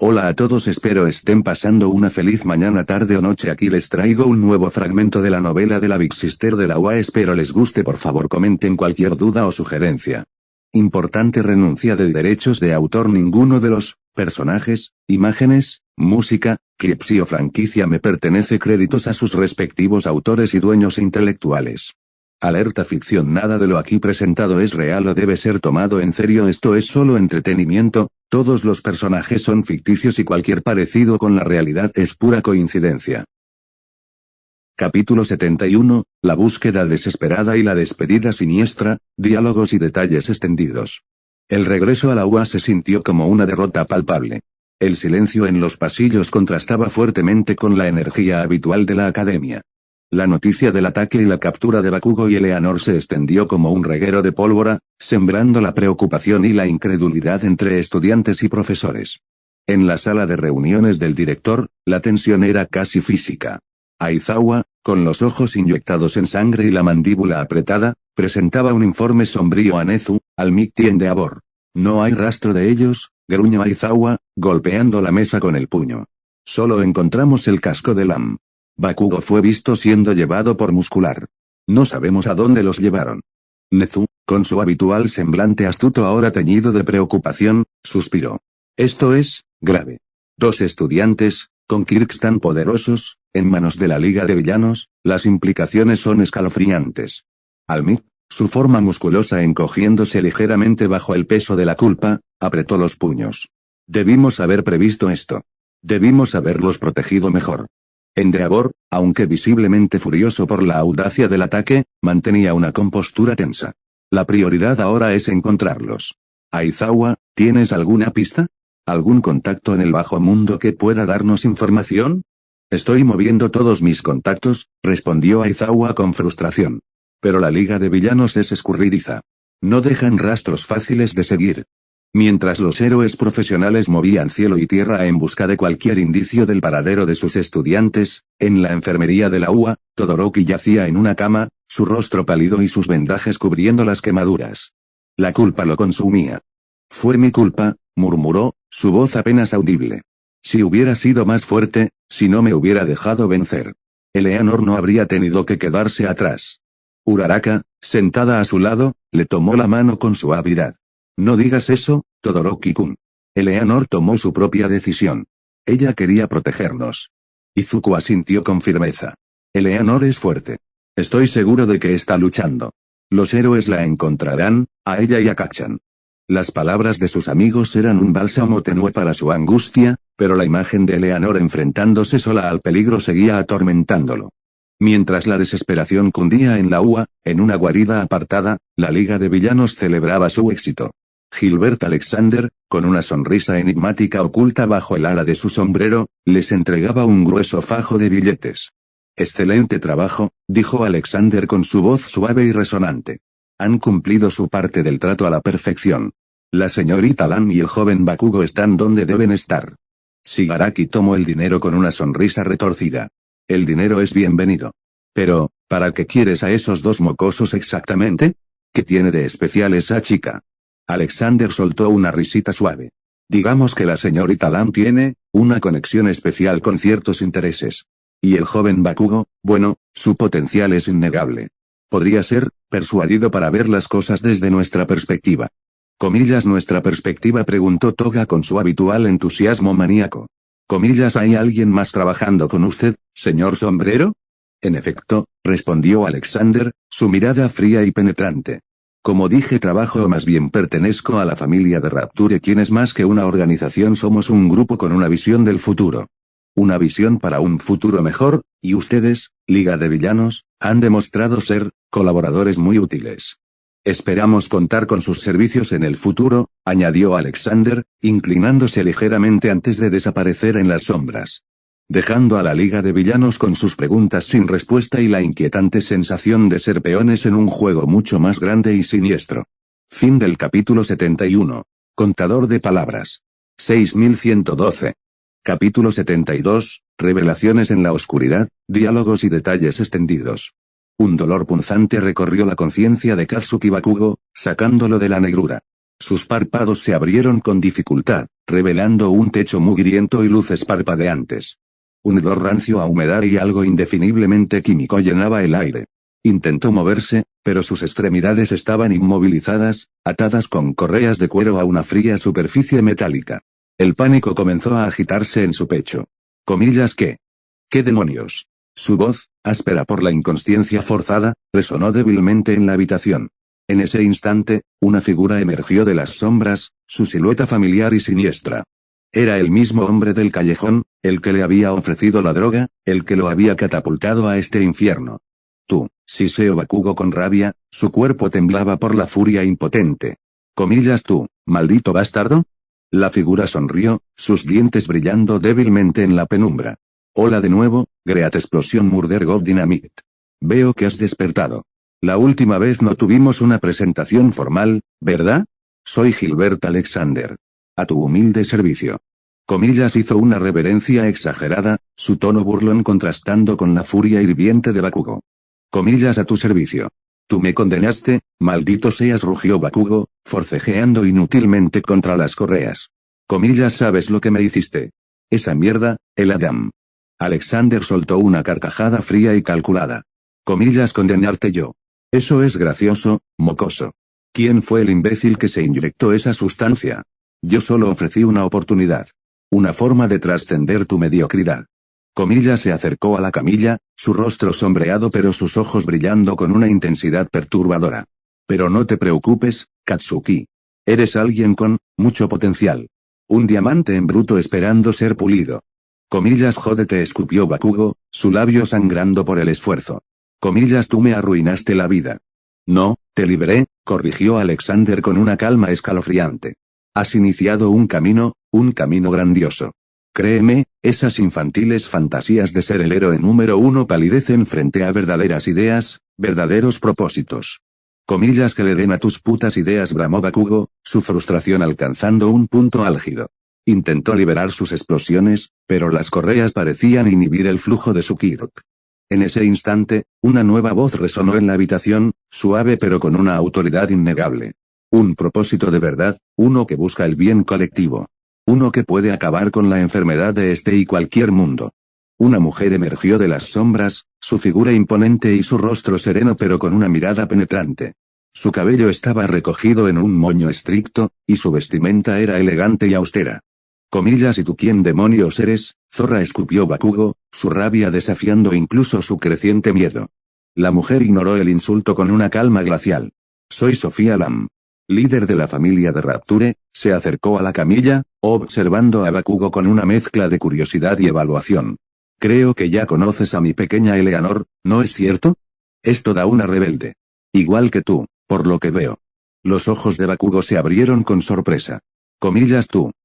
Hola a todos, espero estén pasando una feliz mañana, tarde o noche. Aquí les traigo un nuevo fragmento de la novela de la Big Sister de la UA. Espero les guste, por favor comenten cualquier duda o sugerencia. Importante: renuncia de derechos de autor. Ninguno de los personajes, imágenes, música, clips o franquicia me pertenece. Créditos a sus respectivos autores y dueños intelectuales. Alerta: ficción. Nada de lo aquí presentado es real o debe ser tomado en serio. Esto es solo entretenimiento. Todos los personajes son ficticios y cualquier parecido con la realidad es pura coincidencia. Capítulo 71, la búsqueda desesperada y la despedida siniestra, diálogos y detalles extendidos. El regreso a la UA se sintió como una derrota palpable. El silencio en los pasillos contrastaba fuertemente con la energía habitual de la academia. La noticia del ataque y la captura de Bakugo y Eleanor se extendió como un reguero de pólvora, sembrando la preocupación y la incredulidad entre estudiantes y profesores. En la sala de reuniones del director, la tensión era casi física. Aizawa, con los ojos inyectados en sangre y la mandíbula apretada, presentaba un informe sombrío a Nezu, al Mighty Endeavor. No hay rastro de ellos, gruñó Aizawa, golpeando la mesa con el puño. Solo encontramos el casco de Lam. Bakugo fue visto siendo llevado por Muscular. No sabemos a dónde los llevaron. Nezu, con su habitual semblante astuto ahora teñido de preocupación, suspiró. Esto es grave. 2 estudiantes, con Kirks tan poderosos, en manos de la Liga de Villanos, las implicaciones son escalofriantes. Almit, su forma musculosa encogiéndose ligeramente bajo el peso de la culpa, apretó los puños. Debimos haber previsto esto. Debimos haberlos protegido mejor. Endeavor, aunque visiblemente furioso por la audacia del ataque, mantenía una compostura tensa. La prioridad ahora es encontrarlos. Aizawa, ¿tienes alguna pista? ¿Algún contacto en el bajo mundo que pueda darnos información? Estoy moviendo todos mis contactos, respondió Aizawa con frustración. Pero la Liga de Villanos es escurridiza. No dejan rastros fáciles de seguir. Mientras los héroes profesionales movían cielo y tierra en busca de cualquier indicio del paradero de sus estudiantes, en la enfermería de la UA, Todoroki yacía en una cama, su rostro pálido y sus vendajes cubriendo las quemaduras. La culpa lo consumía. Fue mi culpa, murmuró, su voz apenas audible. Si hubiera sido más fuerte, si no me hubiera dejado vencer. Eleanor no habría tenido que quedarse atrás. Uraraka, sentada a su lado, le tomó la mano con suavidad. No digas eso, Todoroki-kun. Eleanor tomó su propia decisión. Ella quería protegernos. Izuku asintió con firmeza. Eleanor es fuerte. Estoy seguro de que está luchando. Los héroes la encontrarán, a ella y a Kacchan. Las palabras de sus amigos eran un bálsamo tenue para su angustia, pero la imagen de Eleanor enfrentándose sola al peligro seguía atormentándolo. Mientras la desesperación cundía en la UA, en una guarida apartada, la Liga de Villanos celebraba su éxito. Gilbert Alexander, con una sonrisa enigmática oculta bajo el ala de su sombrero, les entregaba un grueso fajo de billetes. Excelente trabajo, dijo Alexander con su voz suave y resonante. Han cumplido su parte del trato a la perfección. La señorita Lam y el joven Bakugo están donde deben estar. Shigaraki tomó el dinero con una sonrisa retorcida. El dinero es bienvenido. Pero, ¿para qué quieres a esos 2 mocosos exactamente? ¿Qué tiene de especial esa chica? Alexander soltó una risita suave. Digamos que la señorita Lam tiene una conexión especial con ciertos intereses. Y el joven Bakugo, bueno, su potencial es innegable. Podría ser persuadido para ver las cosas desde nuestra perspectiva. Comillas, ¿nuestra perspectiva?, preguntó Toga con su habitual entusiasmo maníaco. Comillas, ¿hay alguien más trabajando con usted, señor sombrero? En efecto, respondió Alexander, su mirada fría y penetrante. Como dije, trabajo o más bien pertenezco a la familia de Rapture, quienes más que una organización somos un grupo con una visión del futuro. Una visión para un futuro mejor, y ustedes, Liga de Villanos, han demostrado ser colaboradores muy útiles. Esperamos contar con sus servicios en el futuro, añadió Alexander, inclinándose ligeramente antes de desaparecer en las sombras. Dejando a la Liga de Villanos con sus preguntas sin respuesta y la inquietante sensación de ser peones en un juego mucho más grande y siniestro. Fin del capítulo 71. Contador de palabras. 6112. Capítulo 72. Revelaciones en la oscuridad, diálogos y detalles extendidos. Un dolor punzante recorrió la conciencia de Katsuki Bakugo, sacándolo de la negrura. Sus párpados se abrieron con dificultad, revelando un techo mugriento y luces parpadeantes. Un hedor rancio a humedad y algo indefiniblemente químico llenaba el aire. Intentó moverse, pero sus extremidades estaban inmovilizadas, atadas con correas de cuero a una fría superficie metálica. El pánico comenzó a agitarse en su pecho. ¿Qué? ¿Qué demonios? Su voz, áspera por la inconsciencia forzada, resonó débilmente en la habitación. En ese instante, una figura emergió de las sombras, su silueta familiar y siniestra. Era el mismo hombre del callejón, el que le había ofrecido la droga, el que lo había catapultado a este infierno. Tú, siseó Bakugo con rabia, su cuerpo temblaba por la furia impotente. Tú, maldito bastardo. La figura sonrió, sus dientes brillando débilmente en la penumbra. Hola de nuevo, Great Explosion Murder God Dynamite. Veo que has despertado. La última vez no tuvimos una presentación formal, ¿verdad? Soy Gilbert Alexander. A tu humilde servicio. Hizo una reverencia exagerada, su tono burlón contrastando con la furia hirviente de Bakugo. A tu servicio. Tú me condenaste, maldito seas, rugió Bakugo, forcejeando inútilmente contra las correas. ¿Sabes lo que me hiciste? Esa mierda, el Adam. Alexander soltó una carcajada fría y calculada. Condenarte yo. Eso es gracioso, mocoso. ¿Quién fue el imbécil que se inyectó esa sustancia? Yo solo ofrecí una oportunidad. Una forma de trascender tu mediocridad. Se acercó a la camilla, su rostro sombreado pero sus ojos brillando con una intensidad perturbadora. Pero no te preocupes, Katsuki. Eres alguien con mucho potencial. Un diamante en bruto esperando ser pulido. Jódete, escupió Bakugo, su labio sangrando por el esfuerzo. Tú me arruinaste la vida. No, te liberé, corrigió Alexander con una calma escalofriante. Has iniciado un camino grandioso. Créeme, esas infantiles fantasías de ser el héroe número uno palidecen frente a verdaderas ideas, verdaderos propósitos. Que le den a tus putas ideas, bramó Bakugo, su frustración alcanzando un punto álgido. Intentó liberar sus explosiones, pero las correas parecían inhibir el flujo de su Kirk. En ese instante, una nueva voz resonó en la habitación, suave pero con una autoridad innegable. Un propósito de verdad, uno que busca el bien colectivo. Uno que puede acabar con la enfermedad de este y cualquier mundo. Una mujer emergió de las sombras, su figura imponente y su rostro sereno pero con una mirada penetrante. Su cabello estaba recogido en un moño estricto, y su vestimenta era elegante y austera. ¿Y tú quién demonios eres, zorra?, escupió Bakugo, su rabia desafiando incluso su creciente miedo. La mujer ignoró el insulto con una calma glacial. Soy Sofía Lam. Líder de la familia de Rapture, se acercó a la camilla, observando a Bakugo con una mezcla de curiosidad y evaluación. Creo que ya conoces a mi pequeña Eleanor, ¿no es cierto? Es toda una rebelde. Igual que tú, por lo que veo. Los ojos de Bakugo se abrieron con sorpresa.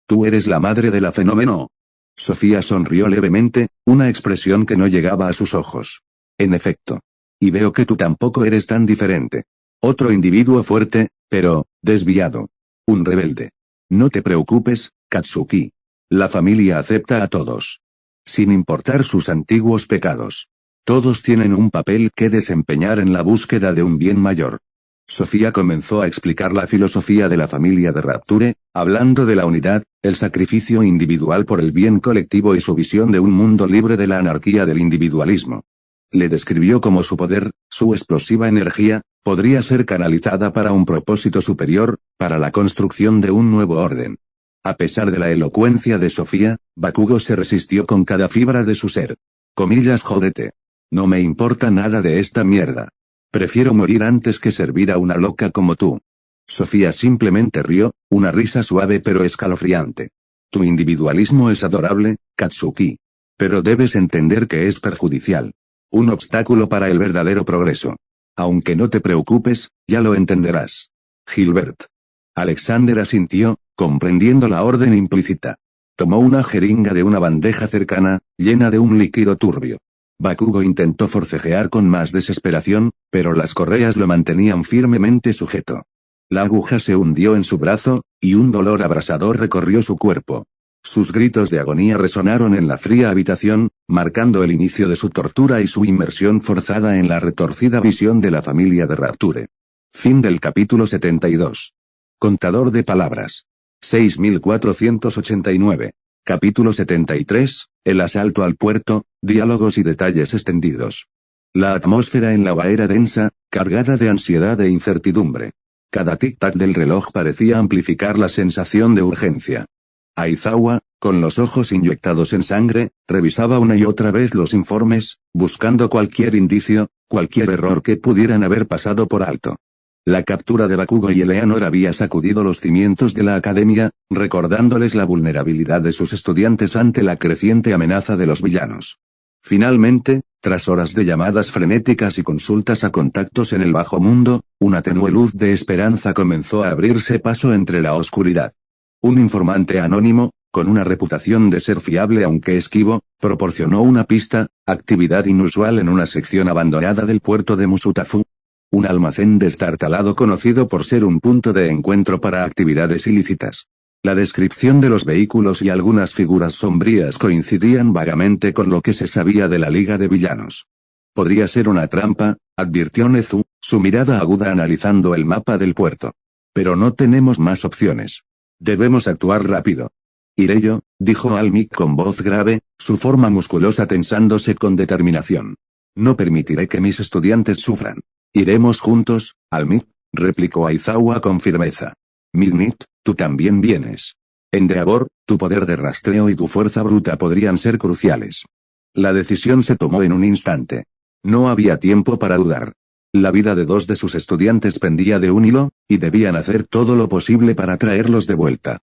Tú eres la madre de la fenómeno. Sofía sonrió levemente, una expresión que no llegaba a sus ojos. En efecto. Y veo que tú tampoco eres tan diferente. Otro individuo fuerte, pero, desviado. Un rebelde. No te preocupes, Katsuki. La familia acepta a todos. Sin importar sus antiguos pecados. Todos tienen un papel que desempeñar en la búsqueda de un bien mayor. Sofía comenzó a explicar la filosofía de la familia de Rapture, hablando de la unidad, el sacrificio individual por el bien colectivo y su visión de un mundo libre de la anarquía del individualismo. Le describió cómo su poder, su explosiva energía, podría ser canalizada para un propósito superior, para la construcción de un nuevo orden. A pesar de la elocuencia de Sofía, Bakugo se resistió con cada fibra de su ser. Jódete. No me importa nada de esta mierda. Prefiero morir antes que servir a una loca como tú. Sofía simplemente rió, una risa suave pero escalofriante. Tu individualismo es adorable, Katsuki. Pero debes entender que es perjudicial. Un obstáculo para el verdadero progreso. Aunque no te preocupes, ya lo entenderás. Gilbert. Alexander asintió, comprendiendo la orden implícita. Tomó una jeringa de una bandeja cercana, llena de un líquido turbio. Bakugo intentó forcejear con más desesperación, pero las correas lo mantenían firmemente sujeto. La aguja se hundió en su brazo, y un dolor abrasador recorrió su cuerpo. Sus gritos de agonía resonaron en la fría habitación, marcando el inicio de su tortura y su inmersión forzada en la retorcida visión de la familia de Rapture. Fin del capítulo 72. Contador de palabras. 6489. Capítulo 73, el asalto al puerto, diálogos y detalles extendidos. La atmósfera en la UA era densa, cargada de ansiedad e incertidumbre. Cada tic-tac del reloj parecía amplificar la sensación de urgencia. Aizawa, con los ojos inyectados en sangre, revisaba una y otra vez los informes, buscando cualquier indicio, cualquier error que pudieran haber pasado por alto. La captura de Bakugo y Eleanor había sacudido los cimientos de la academia, recordándoles la vulnerabilidad de sus estudiantes ante la creciente amenaza de los villanos. Finalmente, tras horas de llamadas frenéticas y consultas a contactos en el bajo mundo, una tenue luz de esperanza comenzó a abrirse paso entre la oscuridad. Un informante anónimo, con una reputación de ser fiable aunque esquivo, proporcionó una pista: actividad inusual en una sección abandonada del puerto de Musutafu. Un almacén destartalado conocido por ser un punto de encuentro para actividades ilícitas. La descripción de los vehículos y algunas figuras sombrías coincidían vagamente con lo que se sabía de la Liga de Villanos. Podría ser una trampa, advirtió Nezu, su mirada aguda analizando el mapa del puerto. Pero no tenemos más opciones. Debemos actuar rápido. Iré yo, dijo Almik con voz grave, su forma musculosa tensándose con determinación. No permitiré que mis estudiantes sufran. Iremos juntos, Almik, replicó Aizawa con firmeza. Midnight, tú también vienes. Endeavor, tu poder de rastreo y tu fuerza bruta podrían ser cruciales. La decisión se tomó en un instante. No había tiempo para dudar. La vida de dos de sus estudiantes pendía de un hilo, y debían hacer todo lo posible para traerlos de vuelta.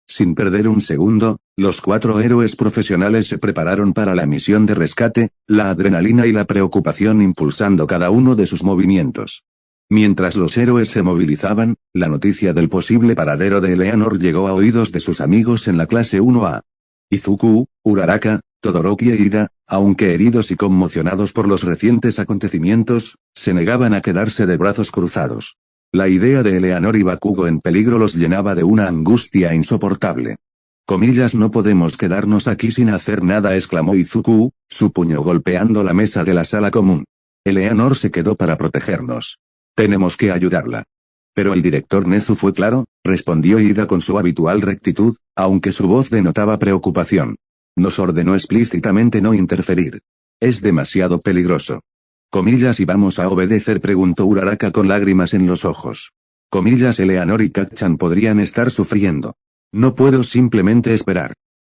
Sin perder un segundo, los 4 héroes profesionales se prepararon para la misión de rescate, la adrenalina y la preocupación impulsando cada uno de sus movimientos. Mientras los héroes se movilizaban, la noticia del posible paradero de Eleanor llegó a oídos de sus amigos en la clase 1A. Izuku, Uraraka, Todoroki e Ida, aunque heridos y conmocionados por los recientes acontecimientos, se negaban a quedarse de brazos cruzados. La idea de Eleanor y Bakugo en peligro los llenaba de una angustia insoportable. No podemos quedarnos aquí sin hacer nada, exclamó Izuku, su puño golpeando la mesa de la sala común. Eleanor se quedó para protegernos. Tenemos que ayudarla. Pero el director Nezu fue claro, respondió Ida con su habitual rectitud, aunque su voz denotaba preocupación. Nos ordenó explícitamente no interferir. Es demasiado peligroso. ¿Y vamos a obedecer?, preguntó Uraraka con lágrimas en los ojos. Eleanor y Kacchan podrían estar sufriendo. No puedo simplemente esperar.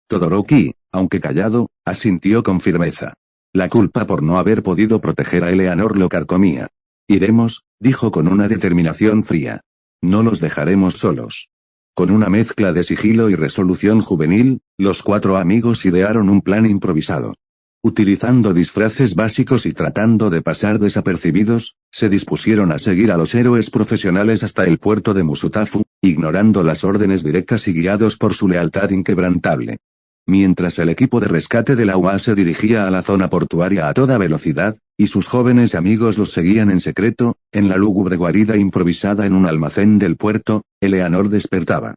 Todoroki, aunque callado, asintió con firmeza. La culpa por no haber podido proteger a Eleanor lo carcomía. Iremos, dijo con una determinación fría. No los dejaremos solos. Con una mezcla de sigilo y resolución juvenil, los 4 amigos idearon un plan improvisado. Utilizando disfraces básicos y tratando de pasar desapercibidos, se dispusieron a seguir a los héroes profesionales hasta el puerto de Musutafu, ignorando las órdenes directas y guiados por su lealtad inquebrantable. Mientras el equipo de rescate de la UA se dirigía a la zona portuaria a toda velocidad, y sus jóvenes amigos los seguían en secreto, en la lúgubre guarida improvisada en un almacén del puerto, Eleanor despertaba.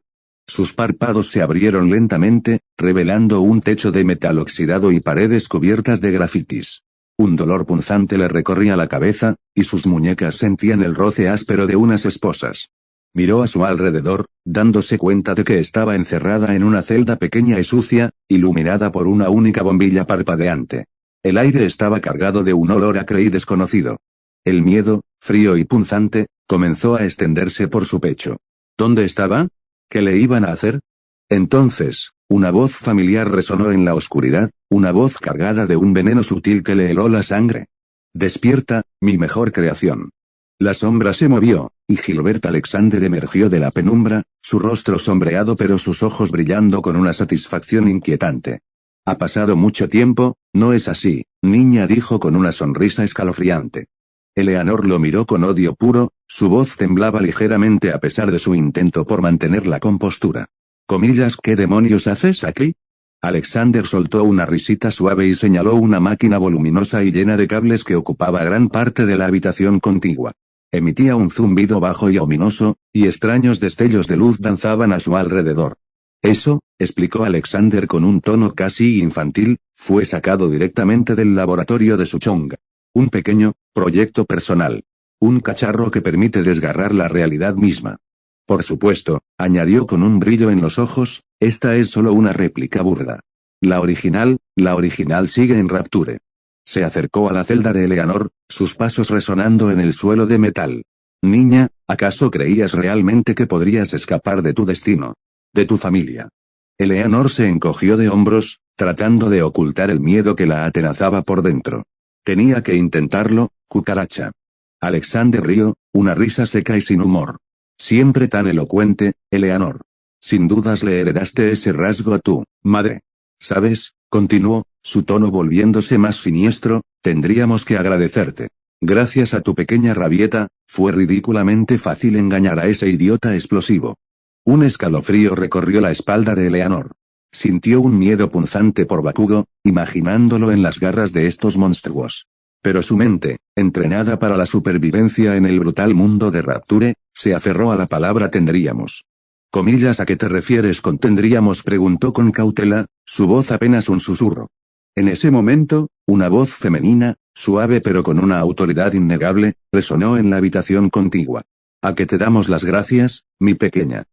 Sus párpados se abrieron lentamente, revelando un techo de metal oxidado y paredes cubiertas de grafitis. Un dolor punzante le recorría la cabeza, y sus muñecas sentían el roce áspero de unas esposas. Miró a su alrededor, dándose cuenta de que estaba encerrada en una celda pequeña y sucia, iluminada por una única bombilla parpadeante. El aire estaba cargado de un olor acre y desconocido. El miedo, frío y punzante, comenzó a extenderse por su pecho. ¿Dónde estaba? ¿Qué le iban a hacer? Entonces, una voz familiar resonó en la oscuridad, una voz cargada de un veneno sutil que le heló la sangre. Despierta, mi mejor creación. La sombra se movió, y Gilbert Alexander emergió de la penumbra, su rostro sombreado pero sus ojos brillando con una satisfacción inquietante. Ha pasado mucho tiempo, ¿no es así, niña?, dijo con una sonrisa escalofriante. Eleanor lo miró con odio puro, su voz temblaba ligeramente a pesar de su intento por mantener la compostura. ¿Qué demonios haces aquí? Alexander soltó una risita suave y señaló una máquina voluminosa y llena de cables que ocupaba gran parte de la habitación contigua. Emitía un zumbido bajo y ominoso, y extraños destellos de luz danzaban a su alrededor. Eso, explicó Alexander con un tono casi infantil, fue sacado directamente del laboratorio de Suchong. Un pequeño proyecto personal. Un cacharro que permite desgarrar la realidad misma. Por supuesto, añadió con un brillo en los ojos, esta es solo una réplica burda. La original sigue en Rapture. Se acercó a la celda de Eleanor, sus pasos resonando en el suelo de metal. Niña, ¿acaso creías realmente que podrías escapar de tu destino? De tu familia. Eleanor se encogió de hombros, tratando de ocultar el miedo que la atenazaba por dentro. Tenía que intentarlo, cucaracha. Alexander rió, una risa seca y sin humor. Siempre tan elocuente, Eleanor. Sin dudas le heredaste ese rasgo a tu madre. ¿Sabes? Continuó, su tono volviéndose más siniestro, tendríamos que agradecerte. Gracias a tu pequeña rabieta, fue ridículamente fácil engañar a ese idiota explosivo. Un escalofrío recorrió la espalda de Eleanor. Sintió un miedo punzante por Bakugo, imaginándolo en las garras de estos monstruos. Pero su mente, entrenada para la supervivencia en el brutal mundo de Rapture, se aferró a la palabra tendríamos. ¿Comillas a qué te refieres con tendríamos? Preguntó con cautela, su voz apenas un susurro. En ese momento, una voz femenina, suave pero con una autoridad innegable, resonó en la habitación contigua. ¿A qué te damos las gracias, mi pequeña?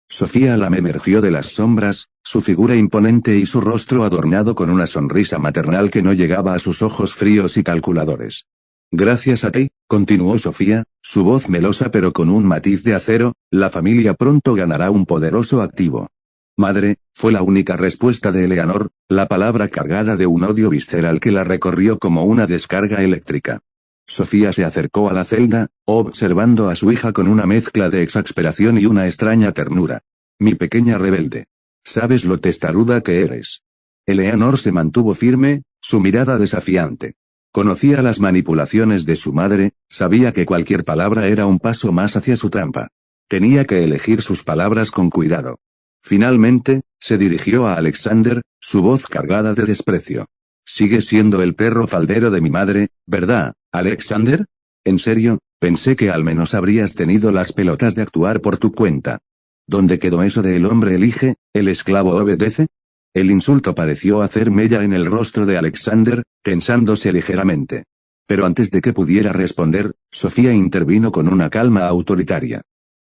Sofía Lam emergió de las sombras, su figura imponente y su rostro adornado con una sonrisa maternal que no llegaba a sus ojos fríos y calculadores. Gracias a ti, continuó Sofía, su voz melosa pero con un matiz de acero, la familia pronto ganará un poderoso activo. Madre, fue la única respuesta de Eleanor, la palabra cargada de un odio visceral que la recorrió como una descarga eléctrica. Sofía se acercó a la celda, observando a su hija con una mezcla de exasperación y una extraña ternura. Mi pequeña rebelde. ¿Sabes lo testaruda que eres? Eleanor se mantuvo firme, su mirada desafiante. Conocía las manipulaciones de su madre, sabía que cualquier palabra era un paso más hacia su trampa. Tenía que elegir sus palabras con cuidado. Finalmente, se dirigió a Alexander, su voz cargada de desprecio. Sigues siendo el perro faldero de mi madre, ¿verdad, Alexander? En serio, pensé que al menos habrías tenido las pelotas de actuar por tu cuenta. ¿Dónde quedó eso de el hombre elige, el esclavo obedece? El insulto pareció hacer mella en el rostro de Alexander, tensándose ligeramente. Pero antes de que pudiera responder, Sofía intervino con una calma autoritaria.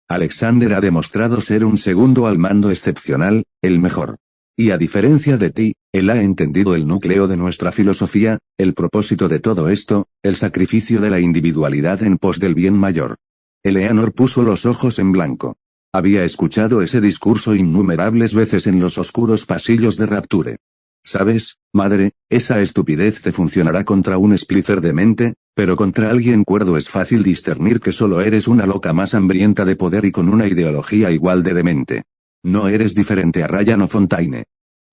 Alexander ha demostrado ser un segundo al mando excepcional, el mejor. Y a diferencia de ti, él ha entendido el núcleo de nuestra filosofía, el propósito de todo esto, el sacrificio de la individualidad en pos del bien mayor. Eleanor puso los ojos en blanco. Había escuchado ese discurso innumerables veces en los oscuros pasillos de Rapture. ¿Sabes, madre? Esa estupidez te funcionará contra un Splicer demente, pero contra alguien cuerdo es fácil discernir que solo eres una loca más hambrienta de poder y con una ideología igual de demente. No eres diferente a Ryan o Fontaine.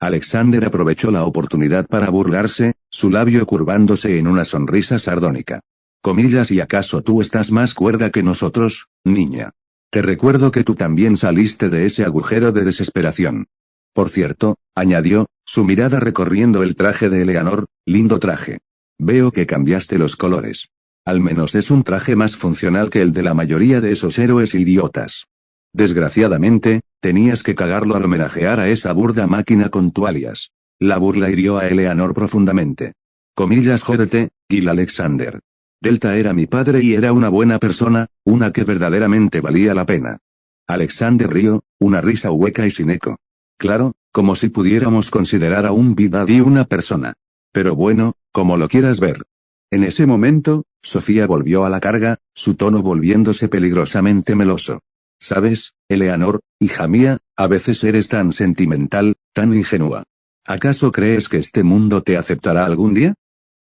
Alexander aprovechó la oportunidad para burlarse, su labio curvándose en una sonrisa sardónica. Comillas, ¿y acaso tú estás más cuerda que nosotros, niña? Te recuerdo que tú también saliste de ese agujero de desesperación. Por cierto, añadió, su mirada recorriendo el traje de Eleanor, lindo traje. Veo que cambiaste los colores. Al menos es un traje más funcional que el de la mayoría de esos héroes idiotas. Desgraciadamente, tenías que cagarlo al homenajear a esa burda máquina con tu alias. La burla hirió a Eleanor profundamente. Comillas, jódete, Gil Alexander. Delta era mi padre y era una buena persona, una que verdaderamente valía la pena. Alexander rió, una risa hueca y sin eco. Claro, como si pudiéramos considerar a un Big Daddy una persona. Pero bueno, como lo quieras ver. En ese momento, Sofía volvió a la carga, su tono volviéndose peligrosamente meloso. ¿Sabes, Eleanor, hija mía, a veces eres tan sentimental, tan ingenua? ¿Acaso crees que este mundo te aceptará algún día?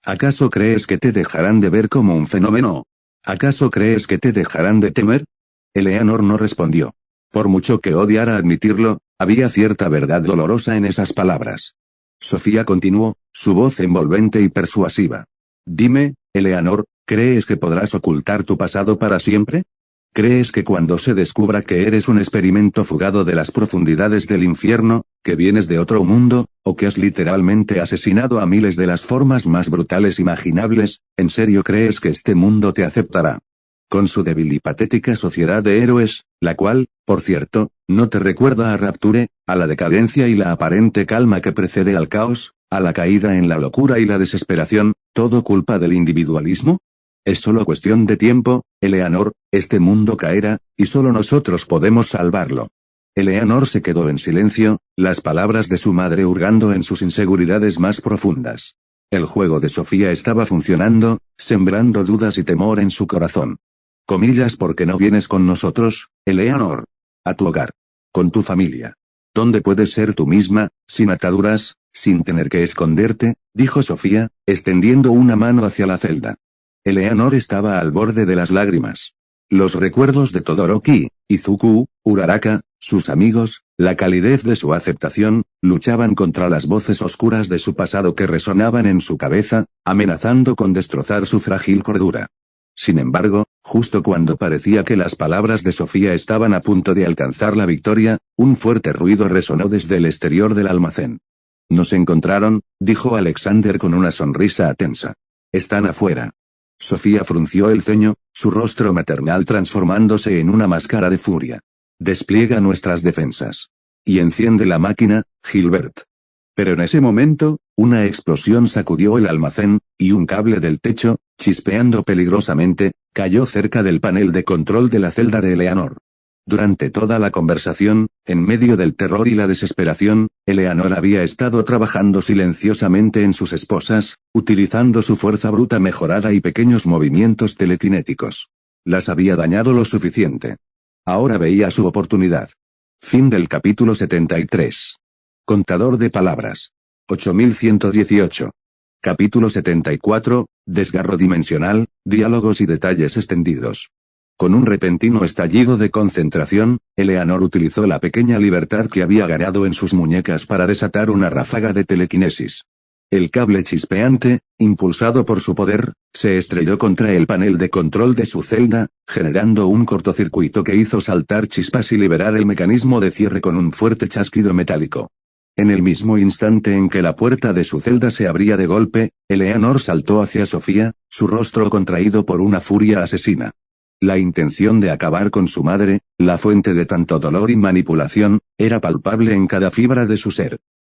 ¿Acaso crees que te dejarán de ver como un fenómeno? ¿Acaso crees que te dejarán de temer? Eleanor no respondió. Por mucho que odiara admitirlo, había cierta verdad dolorosa en esas palabras. Sofía continuó, su voz envolvente y persuasiva. Dime, Eleanor, ¿crees que podrás ocultar tu pasado para siempre? ¿Crees que cuando se descubra que eres un experimento fugado de las profundidades del infierno, que vienes de otro mundo, o que has literalmente asesinado a miles de las formas más brutales imaginables, en serio crees que este mundo te aceptará? Con su débil y patética sociedad de héroes, la cual, por cierto, no te recuerda a Rapture, a la decadencia y la aparente calma que precede al caos, a la caída en la locura y la desesperación, todo culpa del individualismo? Es solo cuestión de tiempo, Eleanor, este mundo caerá, y solo nosotros podemos salvarlo. Eleanor se quedó en silencio, las palabras de su madre hurgando en sus inseguridades más profundas. El juego de Sofía estaba funcionando, sembrando dudas y temor en su corazón. Comillas, ¿por qué no vienes con nosotros, Eleanor? A tu hogar. Con tu familia. ¿Dónde puedes ser tú misma, sin ataduras, sin tener que esconderte? Dijo Sofía, extendiendo una mano hacia la celda. Eleanor estaba al borde de las lágrimas. Los recuerdos de Todoroki, Izuku, Uraraka, sus amigos, la calidez de su aceptación, luchaban contra las voces oscuras de su pasado que resonaban en su cabeza, amenazando con destrozar su frágil cordura. Sin embargo, justo cuando parecía que las palabras de Sofía estaban a punto de alcanzar la victoria, un fuerte ruido resonó desde el exterior del almacén. «Nos encontraron», dijo Alexander con una sonrisa tensa. «Están afuera». Sofía frunció el ceño, su rostro maternal transformándose en una máscara de furia. «Despliega nuestras defensas. Y enciende la máquina, Gilbert». Pero en ese momento, una explosión sacudió el almacén, y un cable del techo, chispeando peligrosamente, cayó cerca del panel de control de la celda de Eleanor. Durante toda la conversación, en medio del terror y la desesperación, Eleanor había estado trabajando silenciosamente en sus esposas, utilizando su fuerza bruta mejorada y pequeños movimientos telequinéticos. Las había dañado lo suficiente. Ahora veía su oportunidad. Fin del capítulo 73. Contador de palabras. 8118. Capítulo 74, Desgarro dimensional, diálogos y detalles extendidos. Con un repentino estallido de concentración, Eleanor utilizó la pequeña libertad que había ganado en sus muñecas para desatar una ráfaga de telequinesis. El cable chispeante, impulsado por su poder, se estrelló contra el panel de control de su celda, generando un cortocircuito que hizo saltar chispas y liberar el mecanismo de cierre con un fuerte chasquido metálico. En el mismo instante en que la puerta de su celda se abría de golpe, Eleanor saltó hacia Sofía, su rostro contraído por una furia asesina. La intención de acabar con su madre, la fuente de tanto dolor y manipulación, era palpable en cada fibra de su ser.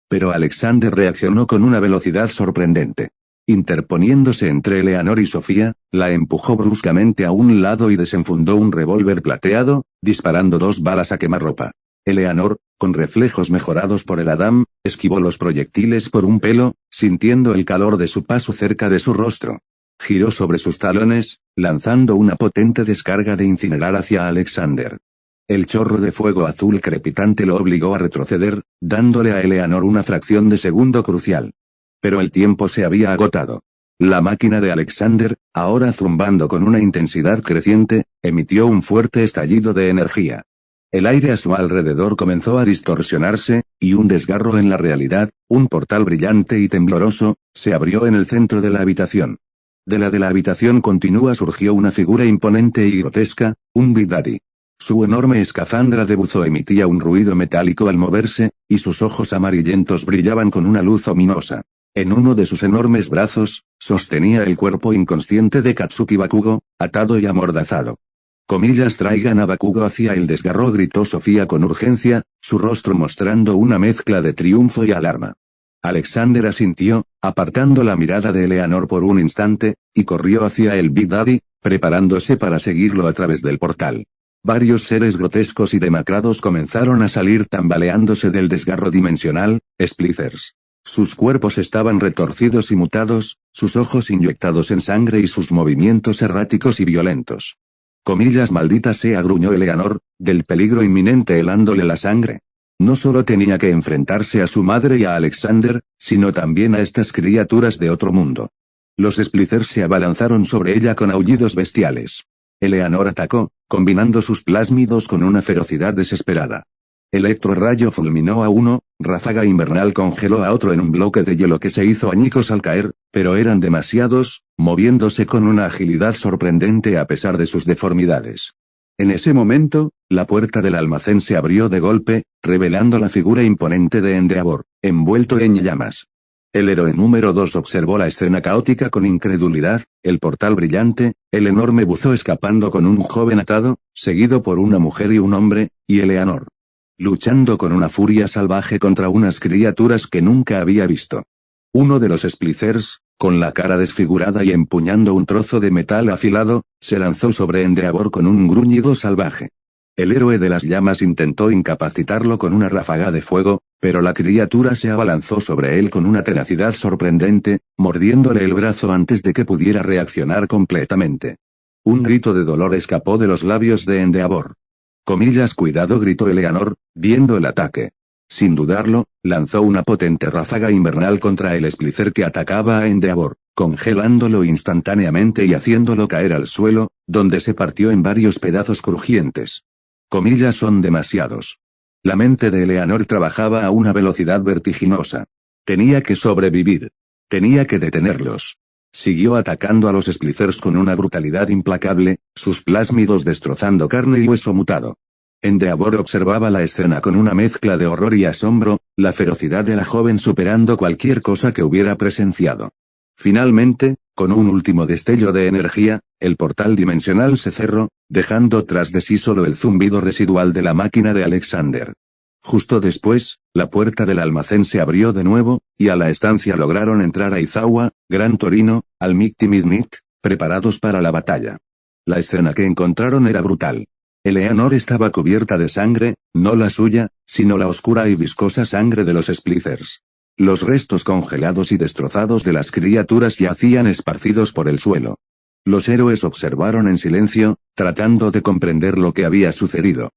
Pero Alexander reaccionó con una velocidad sorprendente. Interponiéndose entre Eleanor y Sofía, la empujó bruscamente a un lado y desenfundó un revólver plateado, disparando 2 balas a quemarropa. Eleanor, con reflejos mejorados por el Adam, esquivó los proyectiles por un pelo, sintiendo el calor de su paso cerca de su rostro. Giró sobre sus talones, lanzando una potente descarga de incinerar hacia Alexander. El chorro de fuego azul crepitante lo obligó a retroceder, dándole a Eleanor una fracción de segundo crucial. Pero el tiempo se había agotado. La máquina de Alexander, ahora zumbando con una intensidad creciente, emitió un fuerte estallido de energía. El aire a su alrededor comenzó a distorsionarse, y un desgarro en la realidad, un portal brillante y tembloroso, se abrió en el centro de la habitación. De la habitación continua surgió una figura imponente y grotesca, un Big Daddy. Su enorme escafandra de buzo emitía un ruido metálico al moverse, y sus ojos amarillentos brillaban con una luz ominosa. En uno de sus enormes brazos, sostenía el cuerpo inconsciente de Katsuki Bakugo, atado y amordazado. Comillas, traigan a Bakugo hacia el desgarro, gritó Sofía con urgencia, su rostro mostrando una mezcla de triunfo y alarma. Alexander asintió, apartando la mirada de Eleanor por un instante, y corrió hacia el Big Daddy, preparándose para seguirlo a través del portal. Varios seres grotescos y demacrados comenzaron a salir tambaleándose del desgarro dimensional, Splicers. Sus cuerpos estaban retorcidos y mutados, sus ojos inyectados en sangre y sus movimientos erráticos y violentos. Comillas, maldita sea, gruñó Eleanor, del peligro inminente helándole la sangre. No solo tenía que enfrentarse a su madre y a Alexander, sino también a estas criaturas de otro mundo. Los Splicers se abalanzaron sobre ella con aullidos bestiales. Eleanor atacó, combinando sus plásmidos con una ferocidad desesperada. Electrorrayo fulminó a uno, ráfaga invernal congeló a otro en un bloque de hielo que se hizo añicos al caer, pero eran demasiados, moviéndose con una agilidad sorprendente a pesar de sus deformidades. En ese momento, la puerta del almacén se abrió de golpe, revelando la figura imponente de Endeavor, envuelto en llamas. El héroe número 2 observó la escena caótica con incredulidad, el portal brillante, el enorme buzo escapando con un joven atado, seguido por una mujer y un hombre, y Eleanor. Luchando con una furia salvaje contra unas criaturas que nunca había visto. Uno de los Splicers, Con la cara desfigurada y empuñando un trozo de metal afilado, se lanzó sobre Endeavor con un gruñido salvaje. El héroe de las llamas intentó incapacitarlo con una ráfaga de fuego, pero la criatura se abalanzó sobre él con una tenacidad sorprendente, mordiéndole el brazo antes de que pudiera reaccionar completamente. Un grito de dolor escapó de los labios de Endeavor. Cuidado, gritó Eleanor, viendo el ataque. Sin dudarlo, lanzó una potente ráfaga invernal contra el Splicer que atacaba a Endeavor, congelándolo instantáneamente y haciéndolo caer al suelo, donde se partió en varios pedazos crujientes. Son demasiados. La mente de Eleanor trabajaba a una velocidad vertiginosa. Tenía que sobrevivir. Tenía que detenerlos. Siguió atacando a los Splicers con una brutalidad implacable, sus plásmidos destrozando carne y hueso mutado. Endeavor observaba la escena con una mezcla de horror y asombro, la ferocidad de la joven superando cualquier cosa que hubiera presenciado. Finalmente, con un último destello de energía, el portal dimensional se cerró, dejando tras de sí solo el zumbido residual de la máquina de Alexander. Justo después, la puerta del almacén se abrió de nuevo, y a la estancia lograron entrar Aizawa, Gran Torino, Almighty y Midnight, preparados para la batalla. La escena que encontraron era brutal. Eleanor estaba cubierta de sangre, no la suya, sino la oscura y viscosa sangre de los Splicers. Los restos congelados y destrozados de las criaturas yacían esparcidos por el suelo. Los héroes observaron en silencio, tratando de comprender lo que había sucedido.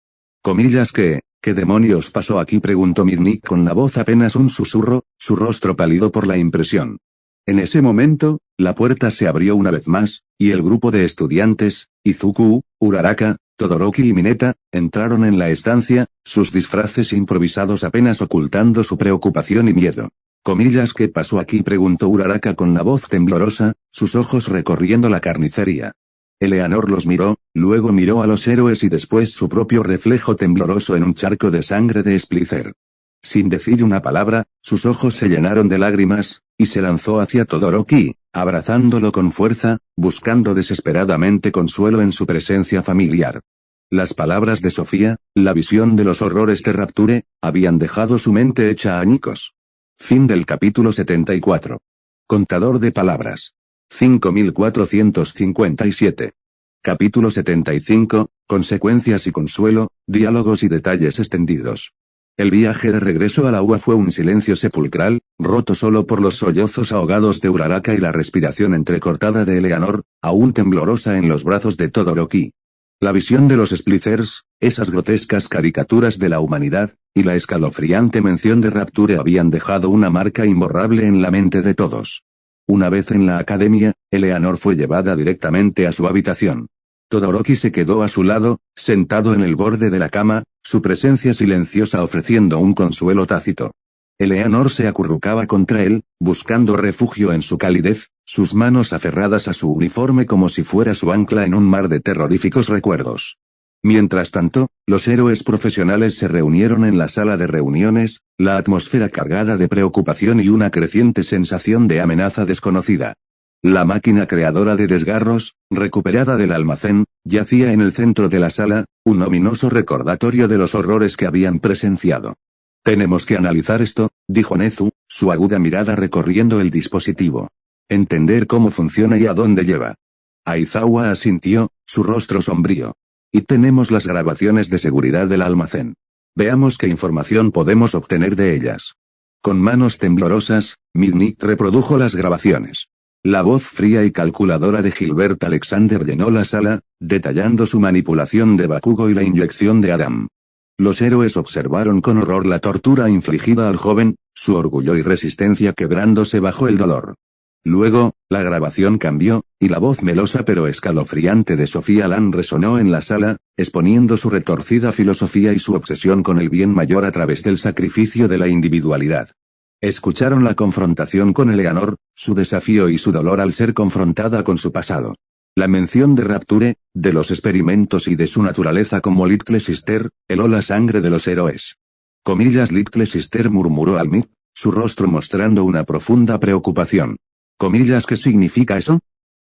¿Qué demonios pasó aquí?, preguntó Midnight con la voz apenas un susurro, su rostro pálido por la impresión. En ese momento, la puerta se abrió una vez más, y el grupo de estudiantes, Izuku, Uraraka, Todoroki y Mineta, entraron en la estancia, sus disfraces improvisados apenas ocultando su preocupación y miedo. ¿Qué pasó aquí?, preguntó Uraraka con la voz temblorosa, sus ojos recorriendo la carnicería. Eleanor los miró, luego miró a los héroes y después su propio reflejo tembloroso en un charco de sangre de Splicer. Sin decir una palabra, sus ojos se llenaron de lágrimas, y se lanzó hacia Todoroki, abrazándolo con fuerza, buscando desesperadamente consuelo en su presencia familiar. Las palabras de Sofía, la visión de los horrores de Rapture, habían dejado su mente hecha añicos. Fin del capítulo 74. Contador de palabras. 5457. Capítulo 75, Consecuencias y consuelo, diálogos y detalles extendidos. El viaje de regreso al agua fue un silencio sepulcral, roto solo por los sollozos ahogados de Uraraka y la respiración entrecortada de Eleanor, aún temblorosa en los brazos de Todoroki. La visión de los Splicers, esas grotescas caricaturas de la humanidad, y la escalofriante mención de Rapture habían dejado una marca imborrable en la mente de todos. Una vez en la academia, Eleanor fue llevada directamente a su habitación. Todoroki se quedó a su lado, sentado en el borde de la cama, su presencia silenciosa ofreciendo un consuelo tácito. Eleanor se acurrucaba contra él, buscando refugio en su calidez, sus manos aferradas a su uniforme como si fuera su ancla en un mar de terroríficos recuerdos. Mientras tanto, los héroes profesionales se reunieron en la sala de reuniones, la atmósfera cargada de preocupación y una creciente sensación de amenaza desconocida. La máquina creadora de desgarros, recuperada del almacén, yacía en el centro de la sala, un ominoso recordatorio de los horrores que habían presenciado. Tenemos que analizar esto, dijo Nezu, su aguda mirada recorriendo el dispositivo. Entender cómo funciona y a dónde lleva. Aizawa asintió, su rostro sombrío. Y tenemos las grabaciones de seguridad del almacén. Veamos qué información podemos obtener de ellas. Con manos temblorosas, Midnight reprodujo las grabaciones. La voz fría y calculadora de Gilbert Alexander llenó la sala, detallando su manipulación de Bakugo y la inyección de Adam. Los héroes observaron con horror la tortura infligida al joven, su orgullo y resistencia quebrándose bajo el dolor. Luego, la grabación cambió, y la voz melosa pero escalofriante de Sofía Lan resonó en la sala, exponiendo su retorcida filosofía y su obsesión con el bien mayor a través del sacrificio de la individualidad. Escucharon la confrontación con Eleanor, su desafío y su dolor al ser confrontada con su pasado. La mención de Rapture, de los experimentos y de su naturaleza como Little Sister, heló la sangre de los héroes. Little Sister, murmuró Almit, su rostro mostrando una profunda preocupación. ¿Qué significa eso?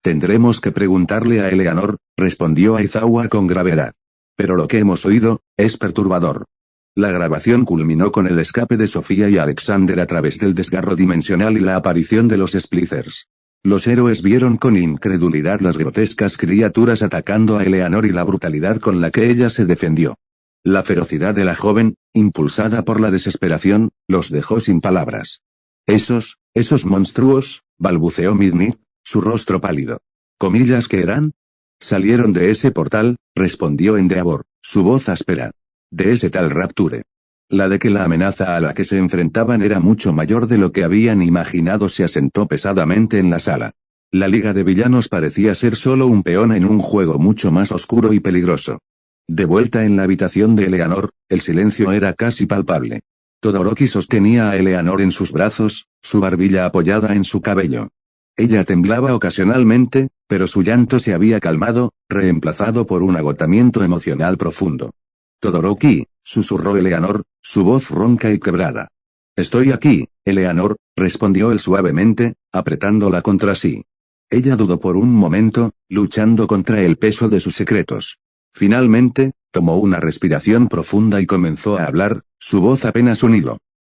Tendremos que preguntarle a Eleanor, respondió Aizawa con gravedad. Pero lo que hemos oído, es perturbador. La grabación culminó con el escape de Sofía y Alexander a través del desgarro dimensional y la aparición de los Splicers. Los héroes vieron con incredulidad las grotescas criaturas atacando a Eleanor y la brutalidad con la que ella se defendió. La ferocidad de la joven, impulsada por la desesperación, los dejó sin palabras. Esos monstruos, balbuceó Midnight, su rostro pálido. ¿Comillas que eran? Salieron de ese portal, respondió Endeavor, su voz áspera. De ese tal Rapture. La de que la amenaza a la que se enfrentaban era mucho mayor de lo que habían imaginado se asentó pesadamente en la sala. La Liga de Villanos parecía ser solo un peón en un juego mucho más oscuro y peligroso. De vuelta en la habitación de Eleanor, el silencio era casi palpable. Todoroki sostenía a Eleanor en sus brazos, su barbilla apoyada en su cabello. Ella temblaba ocasionalmente, pero su llanto se había calmado, reemplazado por un agotamiento emocional profundo. Todoroki, susurró Eleanor, su voz ronca y quebrada. Estoy aquí, Eleanor, respondió él suavemente, apretándola contra sí. Ella dudó por un momento, luchando contra el peso de sus secretos. Finalmente, tomó una respiración profunda y comenzó a hablar, su voz apenas un hilo.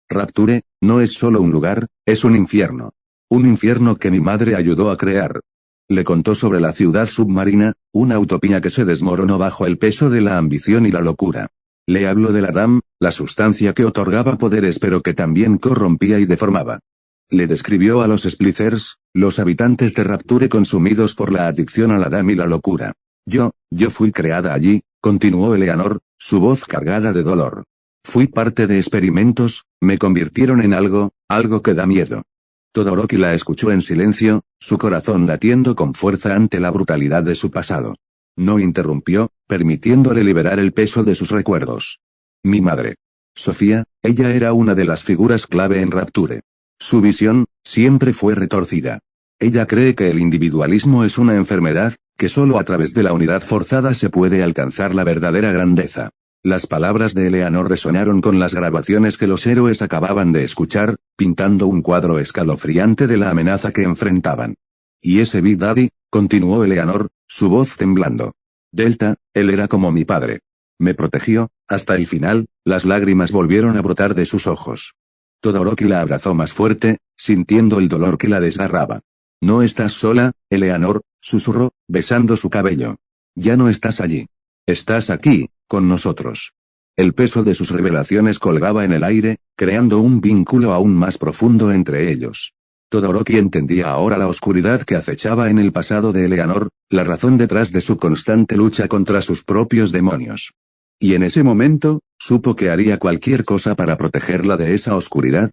Rapture, no es solo un lugar, es un infierno. Un infierno que mi madre ayudó a crear. Le contó sobre la ciudad submarina, una utopía que se desmoronó bajo el peso de la ambición y la locura. Le habló del Adam, la sustancia que otorgaba poderes pero que también corrompía y deformaba. Le describió a los Splitters, los habitantes de Rapture consumidos por la adicción al Adam y la locura. Yo fui creada allí, continuó Eleanor, su voz cargada de dolor. Fui parte de experimentos, me convirtieron en algo que da miedo. Todoroki la escuchó en silencio, su corazón latiendo con fuerza ante la brutalidad de su pasado. No interrumpió, permitiéndole liberar el peso de sus recuerdos. Mi madre. Sofía, ella era una de las figuras clave en Rapture. Su visión, siempre fue retorcida. Ella cree que el individualismo es una enfermedad, que solo a través de la unidad forzada se puede alcanzar la verdadera grandeza. Las palabras de Eleanor resonaron con las grabaciones que los héroes acababan de escuchar, pintando un cuadro escalofriante de la amenaza que enfrentaban. Y ese Big Daddy, continuó Eleanor, su voz temblando. Delta, él era como mi padre. Me protegió, hasta el final, las lágrimas volvieron a brotar de sus ojos. Todoroki la abrazó más fuerte, sintiendo el dolor que la desgarraba. No estás sola, Eleanor, susurró, besando su cabello. Ya no estás allí. Estás aquí, con nosotros. El peso de sus revelaciones colgaba en el aire, creando un vínculo aún más profundo entre ellos. Todoroki entendía ahora la oscuridad que acechaba en el pasado de Eleanor, la razón detrás de su constante lucha contra sus propios demonios. Y en ese momento, supo que haría cualquier cosa para protegerla de esa oscuridad,